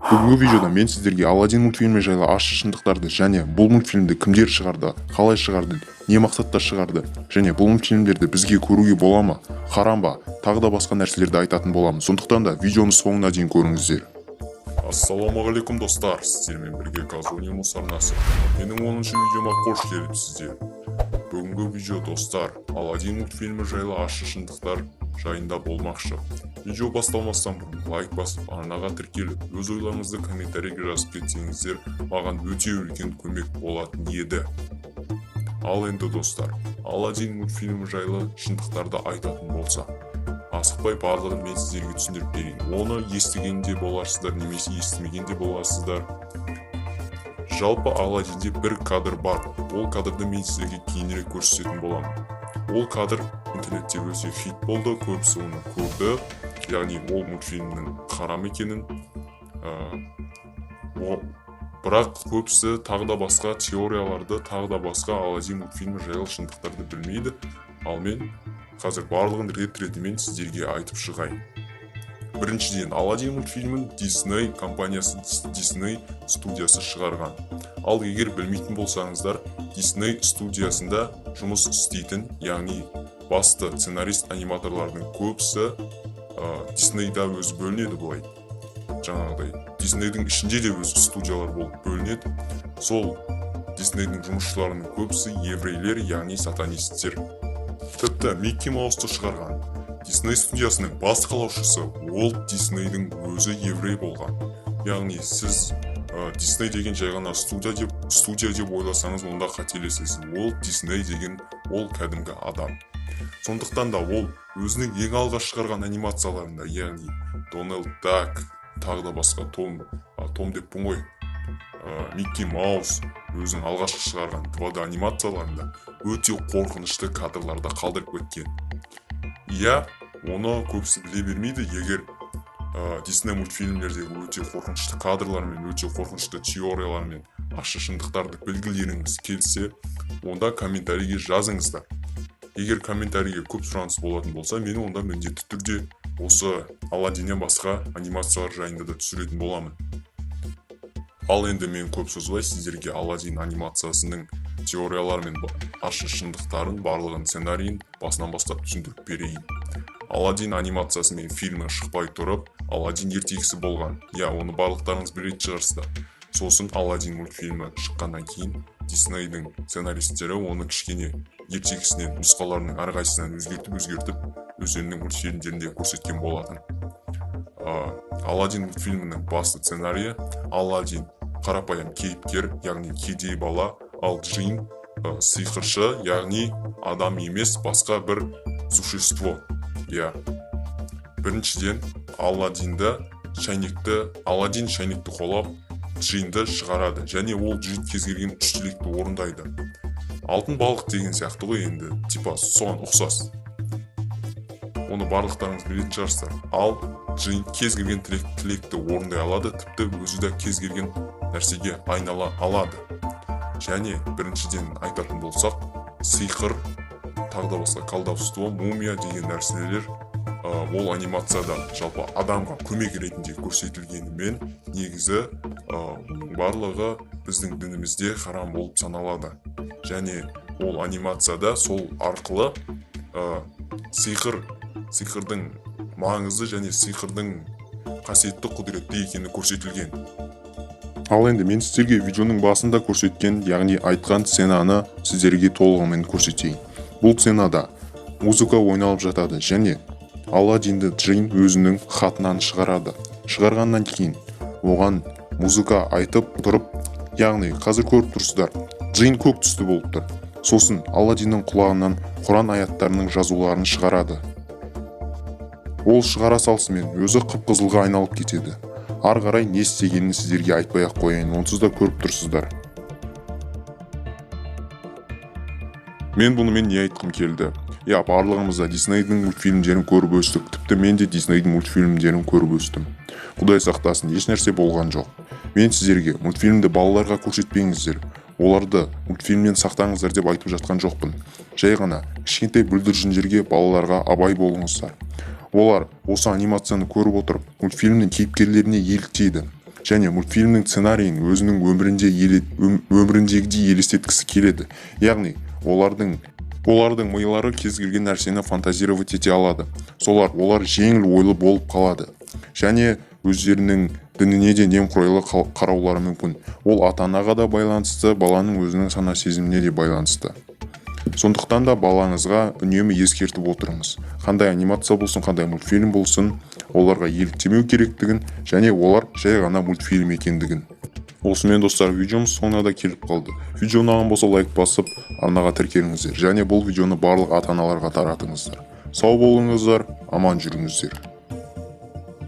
Бүгінгі видеода мен сіздерге Аладдин мультфильмі жайлы ащы шындықтарды және бұл мультфильмді кімдер шығарды, қалай шығарды, не мақсатта шығарды және бұл мультфильмдерді бізге көруге бола ма, харам ба, тағы да басқа нәрселерді айтатын боламын. Сондықтан да видеоны соңына дейін көріңіздер. Ассалаумағалейкум достар, сіздермен бірге Казония арнасы. Менің 10-шы видеома қош келіпсіздер. Бүгінгі видео достар, Аладдин мультфильмі жайлы ащы шындықтар жайында болмақшы. Видео басталмастан бұрын лайк басып, арнаға тіркеліп, өз ойларыңызды комментарийге жазып кетсеңіздер, маған өте үлкен көмек болатын еді. Ал енді достар, Аладдин мультфильмі жайлы шындықтарды айтатын болса, асықпай барлығын мен сіздерге түсіндіріп берейін. Оны естігенде боларсыздар, немесе естімегенде боларсыздар. Жалпы Аладдинде бір кадр бар. Ол кадрды мен сіздерге кейінірек көрсететін боламын. Ол кадр интернетте өте хит болды, көбісі оны көрді. Яғни ол мультфильмнің харам екенін. Бірақ көбісі тағы да басқа теорияларды, тағы да басқа Аладдин мультфильмі жайлы шындықтарды білмейді. Ал мен қазір барлығын рет-ретімен сіздерге айтып шығайын. Біріншіден, Аладдин мультфильмін Disney компаниясы, Disney студиясы шығарған. Ал егер білмейтін болсаңыздар, Disney студиясында жұмыс істейтін, яғни басты сценарист аниматорлардың көбісі Disneyда өзі бөлінеді бұлай. Жаңағыдай, Disneyдің ішінде де өзі студиялар болып бөлінеді. Сол Disneyдің жұмысшыларының көбісі еврейлер, яғни сатанисттер. Тіпті Микки Маусты шығарған Disney студиясының бас қалаушысы Уолт Диснейдің өзі еврей болған. Яғни сіз Disney деген жай ғана студия деп ойласаңыз, онда қателесесіз. Уолт Дисней деген ол кәдімгі адам. Сондықтан да ол өзінің ең алғаш шығарған анимацияларында, яғни Дональд Дак, тағы да басқа Том деппін ғой, Микки Маус өзінің алғашқы шығарған 2D анимацияларында өте қорқынышты кадрларда қалдырып кеткен. Иә, оны көбісі біле бермейді. Егер Disney мультфильмдердегі өте қорқынышты кадрлармен, өте қорқынышты теориялармен ащы шындықтарды білгілеріңіз келсе, онда комментарийге жазыңыздар. Егер комментарийге көп сұраныс болатын болса, мен онда міндетті түрде осы Аладдиннен басқа анимациялар жайында да түсіретін боламын. Ал енді мен көп созбай сіздерге Аладдин анимациясының теориялары мен ащы шындықтарын, барлығын сценарийін басынан бастап түсіндіріп берейін. Аладдин анимациясы мен фильмі шықпай тұрып, Аладдин ертегісі болған. Я, оны барлықтарыңыз білетін шығарсыздар. Сосын Аладдин мультфильмі шыққаннан кейін Disneyдің сценаристері оны кішкене ертегісінен, нұсқаларының әрқайсысынан өзгертіп, өздерінің мультфильмдерінде көрсеткен болатын. Аладдин мультфильмінің басты сценарийі: Аладдин қарапайым кейіпкер, яғни кедей бала, ал Джин сиқыршы, яғни адам емес, басқа бір существо. Я. Біріншіден, Аладдин шайнекті қолап, Джинді шығарады, және ол Джин кез келген үш тілекті орындайды. Алтын балық деген сияқты ғой, енді типа соған ұқсас. Оны барлықтарыңыз білетін шығарсыздар. Ал Джин кез келген тілекті орындай алады, тіпті өзі де кез келген нәрсеге айнала алады. Және біріншіден айтатын болсақ, сиқыр, тағы да басқа колдовство, мумия деген нәрселер ол анимацияда жалпы адамға көмек ретінде көрсетілгенімен, негізі барлығы біздің дінімізде харам болып саналады. Және ол анимацияда сол арқылы сиқырдың маңызы және сиқырдың қасиетті құдіретті екені көрсетілген. Ал енді мен сіздерге видеоның басында көрсеткен, яғни айтқан сценаны сіздерге толығымен көрсетейін. Бұл сценада музыка ойналып жатады және Аладдинді Джин өзінің хатынан шығарады. Шығарғаннан кейін оған музыка айтып тұрып, яғни қазір көріп тұрсыздар, Джин көк түсті болып тұр. Сосын Аладдиннің құлағынан Құран аяттарының жазуларын шығарады. Ол шығара салысымен өзі қып-қызылға айналып кетеді. Ары қарай не істегенін сіздерге айтпай-ақ қояйын, онсыз да көріп тұрсыздар. Мен бұнымен не айтқым келді? Я, барлығымыз да Disneyдің мультфильмдерін көріп өстік. Тіпті мен де Disneyдің мультфильмдерін көріп өстім. Құдай сақтасын, еш нәрсе болған жоқ. Мен сіздерге мультфильмді балаларға көрсетпеңіздер, оларды мультфильмнен сақтаңыздар деп айтып жатқан жоқпын. Жай ғана кішкентай бүлдіршіндерге, балаларға абай болыңыздар. Олар осы анимацияны көріп отырып, мультфильмнің кейіпкерлеріне еліктейді. және мультфильмнің сценарийін өзінің өміріндегідей елестеткісі келеді. Яғни олардың милары кез келген нәрсені фантазировать ете алады. Олар жеңіл ойлы болып қалады. Және өздерінің дініне де немқұрайлы қараулары мүмкін. Ол ата-анаға да байланысты, баланың өзінің сана сезіміне де байланысты. Сондықтан да балаңызға үнемі ескертіп отырыңыз. Қандай анимация болсын, қандай мультфильм болсын, оларға еліктемеу керектігін, және олар жай ғана мультфильм екендігін. Осымен достар, видеомыз соңына да келіп қалды. Видео ұнаған болса лайк басып, арнаға тіркеліңіздер, және бұл видеоны барлық ата-аналарға таратыңыздар. Сау болыңыздар, аман жүріңіздер.